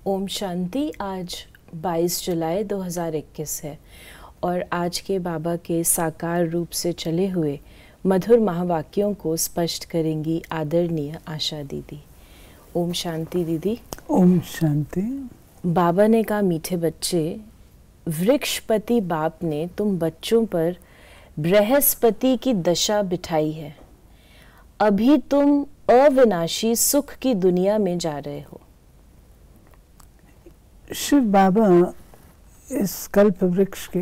ओम शांति। आज 22 जुलाई 2021 है और आज के बाबा के साकार रूप से चले हुए मधुर महावाक्यों को स्पष्ट करेंगी आदरणीय आशा दीदी। ओम शांति दीदी। ओम शांति। बाबा ने कहा, मीठे बच्चे, वृक्षपति बाप ने तुम बच्चों पर बृहस्पति की दशा बिठाई है। अभी तुम अविनाशी सुख की दुनिया में जा रहे हो। शिव बाबा इस कल्प वृक्ष के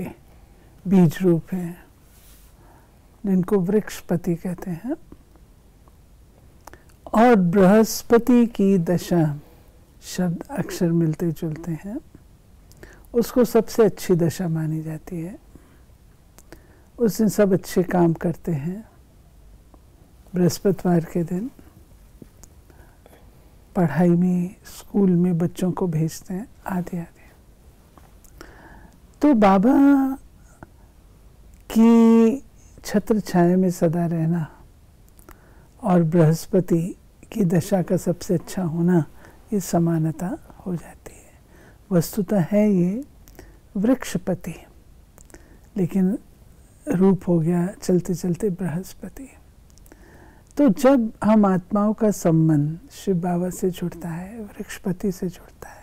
बीज रूप हैं, जिनको वृक्षपति कहते हैं। और बृहस्पति की दशा शब्द अक्षर मिलते जुलते हैं, उसको सबसे अच्छी दशा मानी जाती है। उस दिन सब अच्छे काम करते हैं। बृहस्पतिवार के दिन पढ़ाई में, स्कूल में बच्चों को भेजते हैं, आदि आदि। तो बाबा की छत्र छाया में सदा रहना और बृहस्पति की दशा का सबसे अच्छा होना, ये समानता हो जाती है। वस्तुतः है ये वृक्षपति, लेकिन रूप हो गया चलते चलते बृहस्पति। तो जब हम आत्माओं का संबंध शिव बाबा से जुड़ता है, वृक्षपति से जुड़ता है,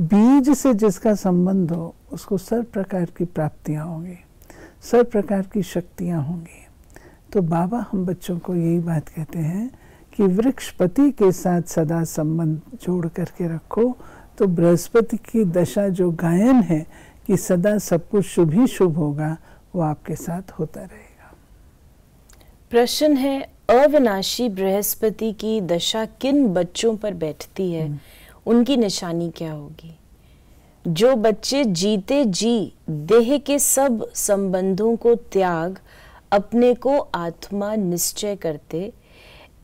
बीज से जिसका संबंध हो, उसको सर्व प्रकार की प्राप्तियां होंगी, सर्व प्रकार की शक्तियां होंगी। तो बाबा हम बच्चों को यही बात कहते हैं कि वृक्षपति के साथ सदा संबंध जोड़ करके रखो, तो बृहस्पति की दशा जो गायन है कि सदा सब कुछ शुभ ही शुभ होगा, वो आपके साथ होता रहेगा। प्रश्न है, अविनाशी बृहस्पति की दशा किन बच्चों पर बैठती है, उनकी निशानी क्या होगी? जो बच्चे जीते जी देह के सब संबंधों को त्याग अपने को आत्मा निश्चय करते,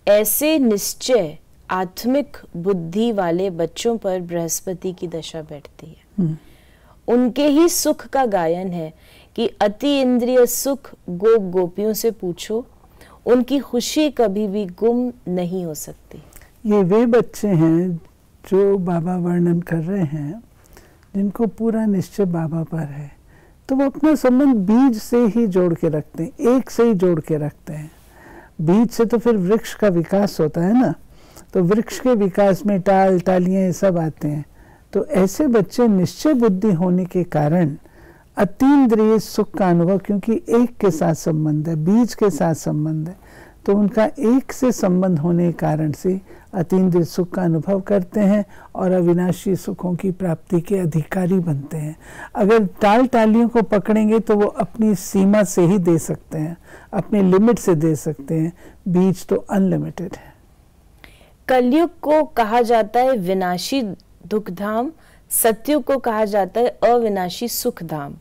ऐसे निश्चय आत्मिक बुद्धि वाले बच्चों पर बृहस्पति की दशा बैठती है। उनके ही सुख का गायन है कि अति इंद्रिय सुख गोप गोपियों से पूछो, उनकी खुशी कभी भी गुम नहीं हो सकती। ये वे बच्चे हैं जो बाबा वर्णन कर रहे हैं, जिनको पूरा निश्चय बाबा पर है। तो वो अपना संबंध बीज से ही जोड़ के रखते हैं, एक से ही जोड़ के रखते हैं। बीज से तो फिर वृक्ष का विकास होता है ना, तो वृक्ष के विकास में टाल टालियाँ ये सब आते हैं। तो ऐसे बच्चे निश्चय बुद्धि होने के कारण अतीन्द्रिय सुख का अनुभव, क्योंकि एक के साथ संबंध है, बीज के साथ संबंध है, तो उनका एक से संबंध होने के कारण से अतीन्द्रिय सुख का अनुभव करते हैं और अविनाशी सुखों की प्राप्ति के अधिकारी बनते हैं। अगर टाल टालियों को पकड़ेंगे तो वो अपनी सीमा से ही दे सकते हैं, अपनी लिमिट से दे सकते हैं। बीज तो अनलिमिटेड है। कलयुग को कहा जाता है विनाशी दुख धाम, सतयुग को कहा जाता है अविनाशी सुख धाम।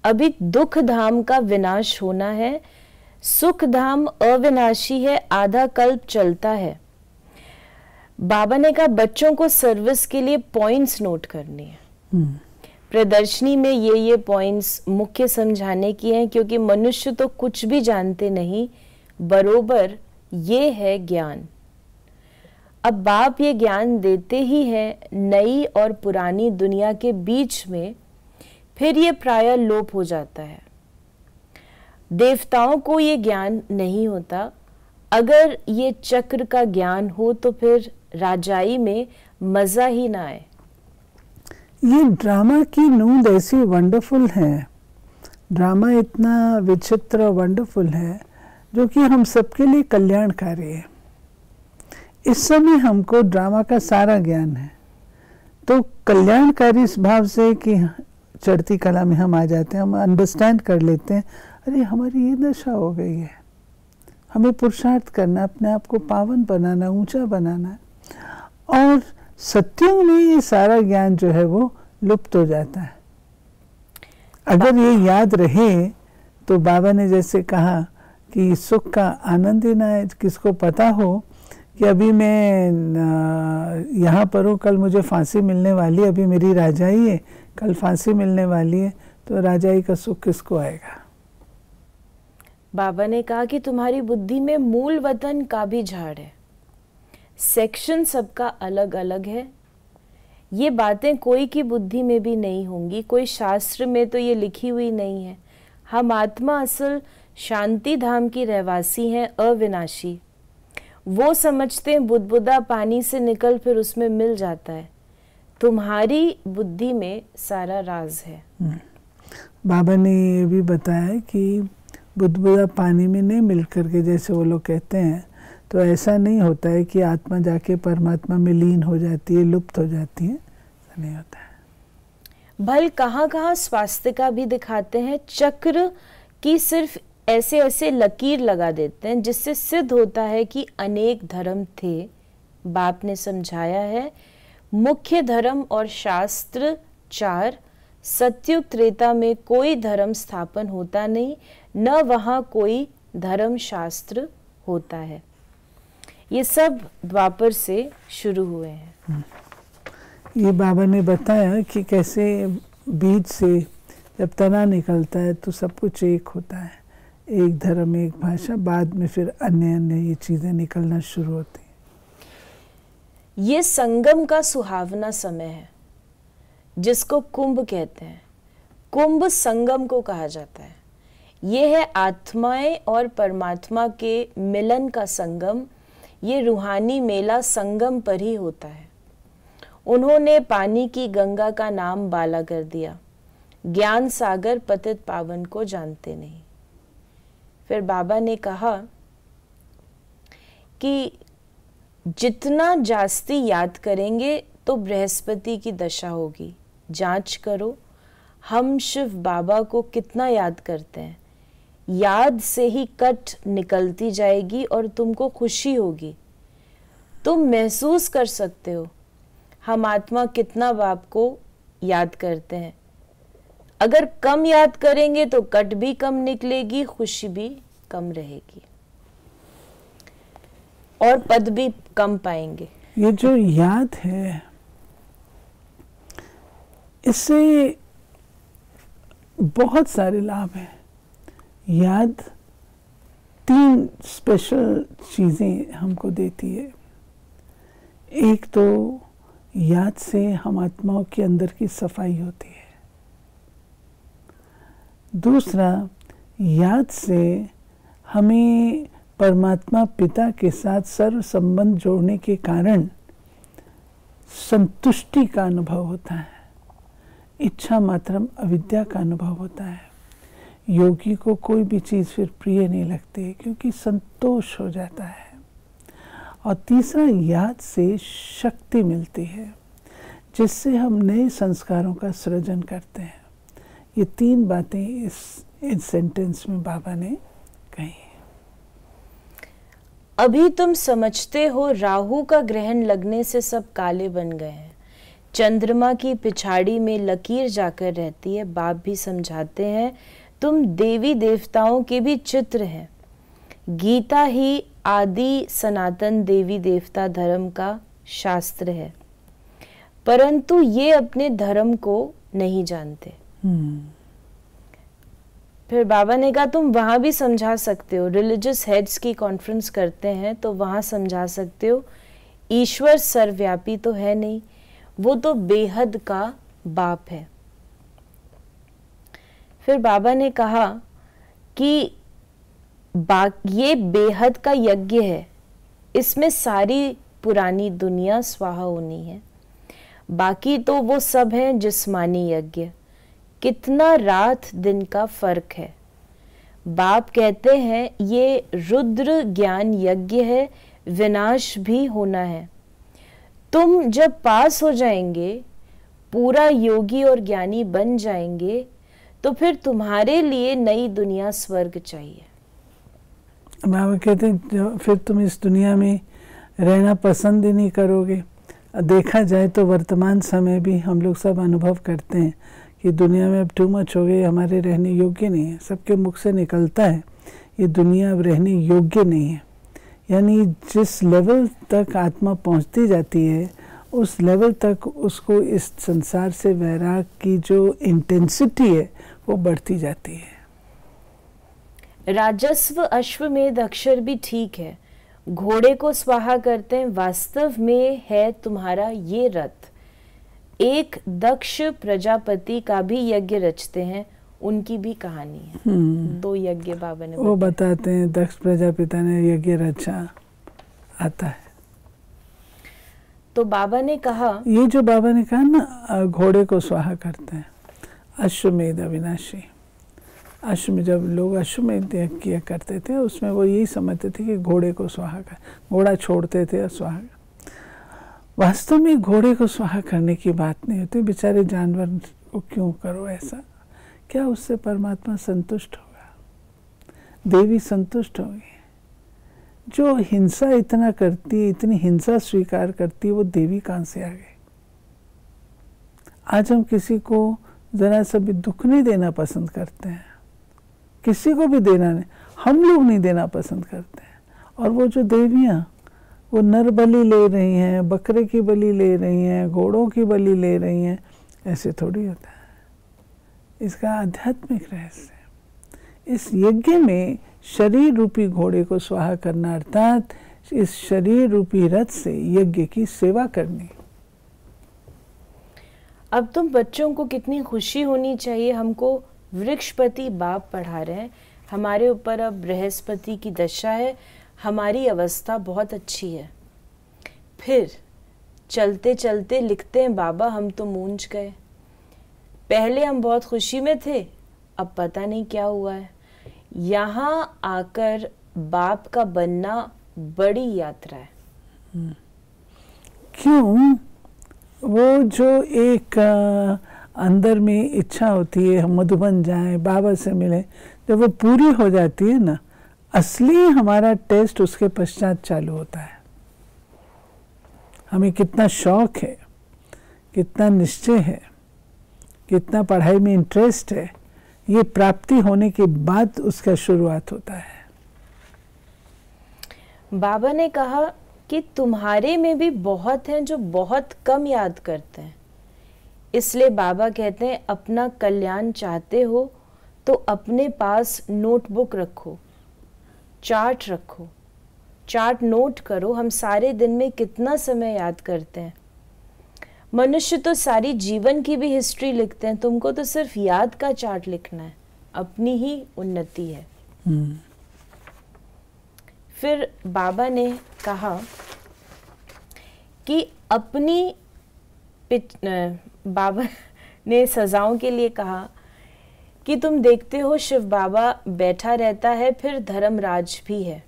अभी दुख धाम का विनाश होना है, सुख धाम अविनाशी है, आधा कल्प चलता है। बाबा ने कहा बच्चों को सर्विस के लिए पॉइंट्स नोट करनी है। प्रदर्शनी में ये पॉइंट्स मुख्य समझाने की हैं, क्योंकि मनुष्य तो कुछ भी जानते नहीं, बरोबर ये है ज्ञान। अब बाप ये ज्ञान देते ही हैं नई और पुरानी दुनिया के बीच में, फिर ये प्रायः लोप हो जाता है। देवताओं को ये ज्ञान नहीं होता। अगर ये चक्र का ज्ञान हो तो फिर राजाई में मजा ही ना आए। ये ड्रामा की नूंद ऐसी वंडरफुल है, ड्रामा इतना विचित्र वंडरफुल है, जो कि हम सबके लिए कल्याणकारी है। इस समय हमको ड्रामा का सारा ज्ञान है, तो कल्याणकारी इस भाव से कि चढ़ती कला में हम आ जाते हैं, हम अंडरस्टैंड कर लेते हैं, अरे हमारी ये दशा हो गई है, हमें पुरुषार्थ करना, अपने आप को पावन बनाना, ऊंचा बनाना। और सत्युग में ये सारा ज्ञान जो है वो लुप्त हो जाता है। अगर ये याद रहे तो बाबा ने जैसे कहा कि सुख का आनंद ही ना है। किसको पता हो कि अभी मैं यहाँ पर हूँ, कल मुझे फांसी मिलने वाली है, अभी मेरी राजाई है, कल फांसी मिलने वाली है, तो राजाई का सुख किसको आएगा? बाबा ने कहा कि तुम्हारी बुद्धि में मूल वतन का भी झाड़ है, सेक्शन सबका अलग अलग है, ये बातें कोई की बुद्धि में भी नहीं होंगी, कोई शास्त्र में तो ये लिखी हुई नहीं है। हम आत्मा असल शांति धाम की रहवासी हैं, अविनाशी। वो समझते हैं बुदबुदा पानी से निकल फिर उसमें मिल जाता है। तुम्हारी बुद्धि में सारा राज है। बाबा ने ये भी बताया कि बुदबुदा पानी में नहीं मिल करके, जैसे वो लोग कहते हैं, तो ऐसा नहीं होता है कि आत्मा जाके परमात्मा में लीन हो जाती है, लुप्त हो जाती है। ऐसा नहीं होता है। भल कहाँ कहाँ स्वास्तिका भी दिखाते हैं, चक्र की सिर्फ ऐसे ऐसे लकीर लगा देते हैं, जिससे सिद्ध होता है कि अनेक धर्म थे। बाप ने समझाया है, मुख्य धर्म और शास्त्र 4। सत्युग त्रेता में कोई धर्म स्थापन होता नहीं, न वहाँ कोई धर्म शास्त्र होता है। ये सब द्वापर से शुरू हुए हैं। ये बाबा ने बताया कि कैसे बीज से जब तना निकलता है तो सब कुछ एक होता है, एक धर्म एक भाषा, बाद में फिर अन्य अन्य ये चीज़ें निकलना शुरू होती हैं। ये संगम का सुहावना समय है, जिसको कुंभ कहते हैं। कुंभ संगम को कहा जाता है। ये है आत्माएं और परमात्मा के मिलन का संगम। ये रूहानी मेला संगम पर ही होता है। उन्होंने पानी की गंगा का नाम बाला कर दिया। ज्ञान सागर पतित पावन को जानते नहीं। फिर बाबा ने कहा कि जितना जास्ती याद करेंगे तो बृहस्पति की दशा होगी। जांच करो, हम शिव बाबा को कितना याद करते हैं। याद से ही कट निकलती जाएगी और तुमको खुशी होगी। तुम महसूस कर सकते हो हम आत्मा कितना बाप को याद करते हैं। अगर कम याद करेंगे तो कट भी कम निकलेगी, खुशी भी कम रहेगी और पद भी कम पाएंगे। ये जो याद है, इससे बहुत सारे लाभ हैं। याद 3 स्पेशल चीज़ें हमको देती है। एक तो याद से हम आत्माओं के अंदर की सफाई होती है। दूसरा, याद से हमें परमात्मा पिता के साथ सर्व संबंध जोड़ने के कारण संतुष्टि का अनुभव होता है। इच्छा मात्रम अविद्या का अनुभव होता है। योगी को कोई भी चीज़ फिर प्रिय नहीं लगती, क्योंकि संतोष हो जाता है। और तीसरा, याद से शक्ति मिलती है, जिससे हम नए संस्कारों का सृजन करते हैं। ये 3 बातें इस सेंटेंस में बाबा ने कही। अभी तुम समझते हो राहु का ग्रहण लगने से सब काले बन गए हैं। चंद्रमा की पिछाड़ी में लकीर जाकर रहती है। बाप भी समझाते हैं, तुम देवी देवताओं के भी चित्र हैं। गीता ही आदि सनातन देवी देवता धर्म का शास्त्र है, परंतु ये अपने धर्म को नहीं जानते। फिर बाबा ने कहा तुम वहां भी समझा सकते हो। रिलीजियस हेड्स की कॉन्फ्रेंस करते हैं तो वहां समझा सकते हो। ईश्वर सर्वव्यापी तो है नहीं, वो तो बेहद का बाप है। फिर बाबा ने कहा कि ये बेहद का यज्ञ है, इसमें सारी पुरानी दुनिया स्वाहा होनी है। बाकी तो वो सब हैं जिस्मानी यज्ञ। कितना रात दिन का फर्क है। बाप कहते हैं ये रुद्र ज्ञान यज्ञ है, विनाश भी होना है। तुम जब पास हो जाएंगे, पूरा योगी और ज्ञानी बन जाएंगे, तो फिर तुम्हारे लिए नई दुनिया स्वर्ग चाहिए। बाबा कहते हैं फिर तुम इस दुनिया में रहना पसंद ही नहीं करोगे। देखा जाए तो वर्तमान समय भी हम लोग सब अनुभव करते हैं कि दुनिया में अब टू मच हो गई, हमारे रहने योग्य नहीं है। सबके मुख से निकलता है ये दुनिया अब रहने योग्य नहीं है। यानी जिस लेवल तक आत्मा पहुंचती जाती है, उस लेवल तक उसको इस संसार से वैराग की जो इंटेंसिटी है वो बढ़ती जाती है। राजस्व अश्वमेध अक्षर भी ठीक है, घोड़े को स्वाहा करते हैं। वास्तव में है तुम्हारा ये रथ। एक दक्ष प्रजापति का भी यज्ञ रचते हैं, उनकी भी कहानी है। 2 यज्ञ बाबा ने वो बताते हैं, दक्ष प्रजापिता ने यज्ञ रचा, आता है। तो बाबा ने कहा, ये जो बाबा ने कहा ना, घोड़े को स्वाहा करते हैं, अश्वमेध अविनाशी। अश्वमेध, जब लोग अश्वमेध यज्ञ किया करते थे, उसमें वो यही समझते थे कि घोड़े को स्वाहा कर, घोड़ा छोड़ते थे और स्वाहा। वास्तव में घोड़े को स्वाहा करने की बात नहीं होती। बेचारे जानवर को क्यों करो ऐसा? क्या उससे परमात्मा संतुष्ट होगा? देवी संतुष्ट होगी? जो हिंसा इतना करती है, इतनी हिंसा स्वीकार करती है, वो देवी कहाँ से आ गई? आज हम किसी को जरा सा भी दुख नहीं देना पसंद करते हैं, किसी को भी देना नहीं, हम लोग नहीं देना पसंद करते हैं। और वो जो देवियाँ, वो नर बलि ले रही हैं, बकरे की बलि ले रही हैं, घोड़ों की बलि ले रही हैं, ऐसे थोड़ी होता है। इसका आध्यात्मिक रहस्य है। इस यज्ञ में शरीर रूपी घोड़े को स्वाहा करना, अर्थात इस शरीर रूपी रथ से यज्ञ की सेवा करनी। अब तुम बच्चों को कितनी खुशी होनी चाहिए, हमको वृक्षपति बाप पढ़ा रहे हैं, हमारे ऊपर अब बृहस्पति की दशा है, हमारी अवस्था बहुत अच्छी है। फिर चलते चलते लिखते हैं, बाबा हम तो मूंझ गए, पहले हम बहुत खुशी में थे, अब पता नहीं क्या हुआ है। यहाँ आकर बाप का बनना बड़ी यात्रा है। क्यों? वो जो एक अंदर में इच्छा होती है, हम मधुबन जाएं, बाबा से मिलें, जब वो पूरी हो जाती है ना, असली हमारा टेस्ट उसके पश्चात चालू होता है। हमें कितना शौक है, कितना निश्चय है, कितना पढ़ाई में इंटरेस्ट है, ये प्राप्ति होने के बाद उसका शुरुआत होता है। बाबा ने कहा कि तुम्हारे में भी बहुत हैं जो बहुत कम याद करते हैं, इसलिए बाबा कहते हैं अपना कल्याण चाहते हो तो अपने पास नोटबुक रखो, चार्ट रखो, चार्ट नोट करो, हम सारे दिन में कितना समय याद करते हैं। मनुष्य तो सारी जीवन की भी हिस्ट्री लिखते हैं, तुमको तो सिर्फ याद का चार्ट लिखना है, अपनी ही उन्नति है। फिर बाबा ने कहा कि अपनी बाबा ने सजाओं के लिए कहा कि तुम देखते हो शिव बाबा बैठा रहता है, फिर धर्मराज भी है,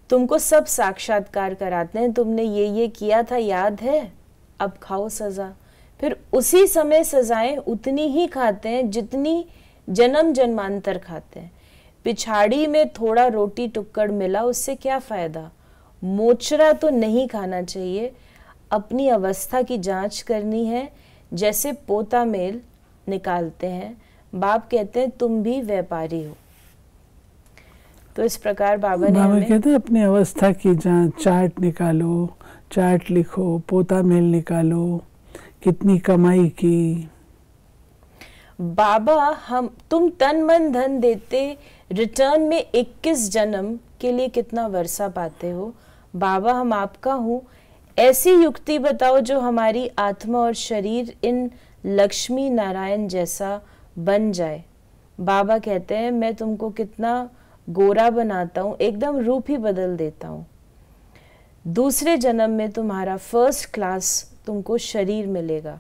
तुमको सब साक्षात्कार कराते हैं, तुमने ये किया था याद है, अब खाओ सजा। फिर उसी समय सजाएं उतनी ही खाते हैं जितनी जन्म जन्मांतर खाते हैं। पिछाड़ी में थोड़ा रोटी टुक्कड़ मिला, उससे क्या फायदा? मोचरा तो नहीं खाना चाहिए। अपनी अवस्था की जांच करनी है, जैसे पोता मेल निकालते हैं। बाप कहते हैं तुम भी व्यापारी हो। तो इस प्रकार बाबा कहते हैं अपनी अवस्था की जांच, चार्ट निकालो, चार्ट लिखो, पोता मेल निकालो, कितनी कमाई की। बाबा तुम तन मन धन देते, रिटर्न में 21 जन्म के लिए कितना वर्षा पाते हो। बाबा हम आपका हूँ, ऐसी युक्ति बताओ जो हमारी आत्मा और शरीर इन लक्ष्मी नारायण जैसा बन जाए। बाबा कहते हैं मैं तुमको कितना गोरा बनाता हूँ, एकदम रूप ही बदल देता हूँ। दूसरे जन्म में तुम्हारा फर्स्ट क्लास तुमको शरीर मिलेगा।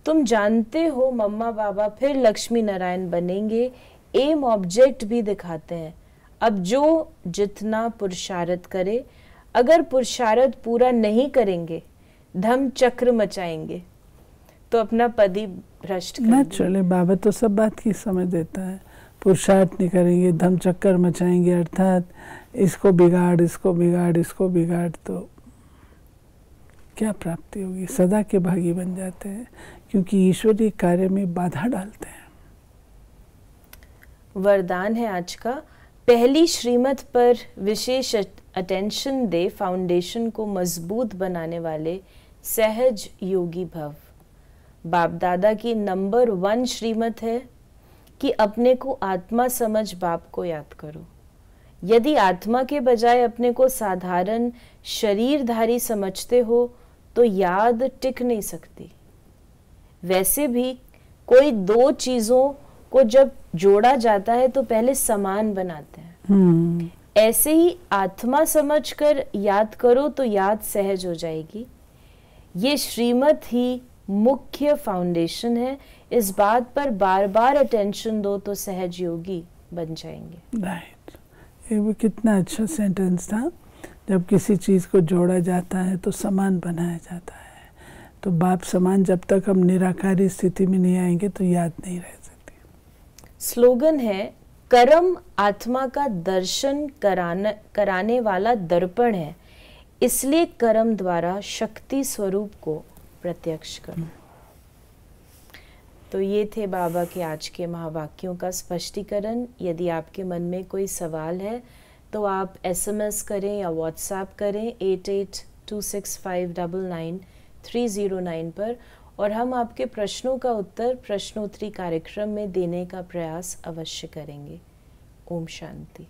तुम जानते हो मम्मा बाबा फिर लक्ष्मी नारायण बनेंगे। एम ऑब्जेक्ट भी दिखाते हैं। अब जो जितना पुरुषार्थ करे, अगर पुरुषार्थ पूरा नहीं करेंगे, धम चक्र मचाएंगे तो अपना पद ही भ्रष्ट कर चले। बाबा तो सब बात की समझ देता है। पुरुषार्थ नहीं करेंगे, धम चक्कर मचाएंगे, अर्थात इसको बिगाड़, इसको बिगाड़, इसको बिगाड़, तो क्या प्राप्ति होगी? सदा के भागी बन जाते हैं, क्योंकि ईश्वरीय कार्य में बाधा डालते हैं। वरदान है आज का, पहली श्रीमत पर विशेष अटेंशन दे, फाउंडेशन को मजबूत बनाने वाले सहज योगी भव। बाप दादा की नंबर 1 श्रीमत है कि अपने को आत्मा समझ बाप को याद करो। यदि आत्मा के बजाय अपने को साधारण शरीरधारी समझते हो तो याद टिक नहीं सकती। वैसे भी कोई दो चीजों को जब जोड़ा जाता है तो पहले समान बनाते हैं। ऐसे ही आत्मा समझकर याद करो तो याद सहज हो जाएगी। ये श्रीमत ही मुख्य फाउंडेशन है। इस बात पर बार बार अटेंशन दो तो सहज योगी बन जाएंगे। राइट, ये भी कितना अच्छा सेंटेंस था। जब किसी चीज़ को जोड़ा जाता है तो समान बनाया जाता है। तो बाप समान जब तक हम निराकारी स्थिति में नहीं आएंगे तो याद नहीं रह सकती। स्लोगन है, कर्म आत्मा का दर्शन कराने वाला दर्पण है, इसलिए कर्म द्वारा शक्ति स्वरूप को प्रत्यक्ष करो। तो ये थे बाबा के आज के महावाक्यों का स्पष्टीकरण। यदि आपके मन में कोई सवाल है तो आप SMS करें या WhatsApp करें 8826599309 पर, और हम आपके प्रश्नों का उत्तर प्रश्नोत्तरी कार्यक्रम में देने का प्रयास अवश्य करेंगे। ओम शांति।